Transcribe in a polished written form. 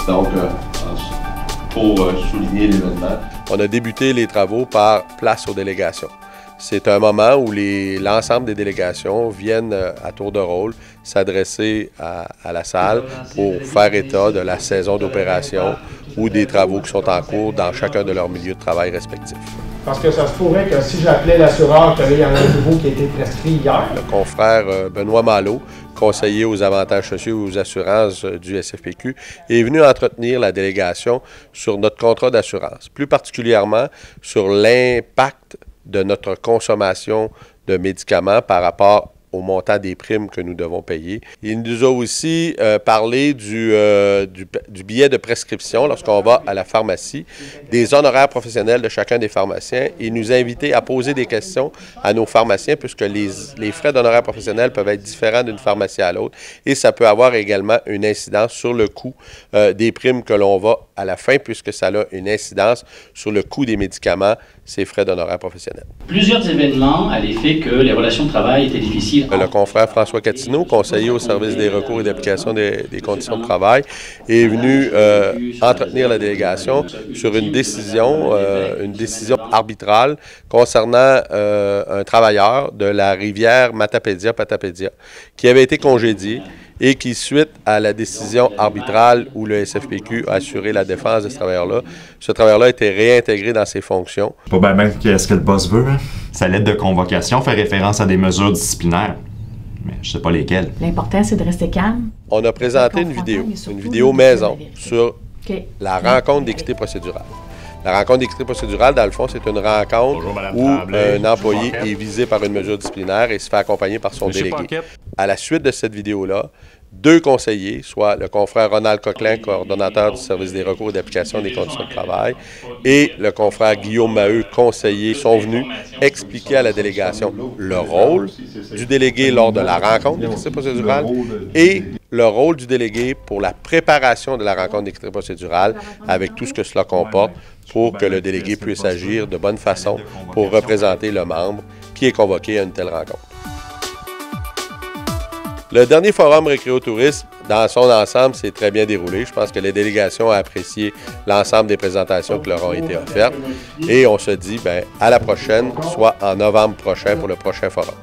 Donc, pour souligner l'événement, on a débuté les travaux par place aux délégations. C'est un moment où l'ensemble des délégations viennent à tour de rôle s'adresser à la salle pour faire état de la saison d'opération ou des travaux qui sont en cours dans chacun de leurs milieux de travail respectifs. Parce que ça se pourrait que si j'appelais l'assureur, qu'il y en a un nouveau qui a été prescrit hier. Le confrère Benoît Malo, conseiller aux avantages sociaux et aux assurances du SFPQ, est venu entretenir la délégation sur notre contrat d'assurance, plus particulièrement sur l'impact de notre consommation de médicaments par rapport au montant des primes que nous devons payer. Il nous a aussi parlé du billet de prescription lorsqu'on va à la pharmacie, des honoraires professionnels de chacun des pharmaciens. Il nous a invités à poser des questions à nos pharmaciens puisque les frais d'honoraires professionnels peuvent être différents d'une pharmacie à l'autre et ça peut avoir également une incidence sur le coût des primes que l'on va à la fin puisque ça a une incidence sur le coût des médicaments, ces frais d'honoraires professionnels. Plusieurs événements à l'effet que les relations de travail étaient difficiles. Le confrère François Catineau, conseiller au service des recours et d'application des conditions de travail, est venu entretenir la délégation sur une décision arbitrale concernant un travailleur de la rivière Matapédia, qui avait été congédié et qui, suite à la décision arbitrale où le SFPQ a assuré la défense de ce travailleur-là était réintégré dans ses fonctions. Pas bien qu'est-ce que le boss veut, hein? Sa lettre de convocation fait référence à des mesures disciplinaires, mais je sais pas lesquelles. L'important, c'est de rester calme. On a présenté une vidéo maison sur la rencontre d'équité procédurale. La rencontre d'équité procédurale, dans le fond, c'est une rencontre où un employé est visé par une mesure disciplinaire et se fait accompagner par son délégué. À la suite de cette vidéo-là, 2 conseillers, soit le confrère Ronald Coquelin, coordonnateur du service des recours et d'application des conditions de travail, et le confrère Guillaume Maheu, conseiller, sont venus expliquer à la délégation le rôle du délégué lors de la rencontre d'équité procédurale et le rôle du délégué pour la préparation de la rencontre d'équité procédurale avec tout ce que cela comporte pour que le délégué puisse agir de bonne façon pour représenter le membre qui est convoqué à une telle rencontre. Le dernier forum Récréotourisme, dans son ensemble, s'est très bien déroulé. Je pense que les délégations ont apprécié l'ensemble des présentations qui leur ont été offertes. Et on se dit à la prochaine, soit en novembre prochain pour le prochain forum.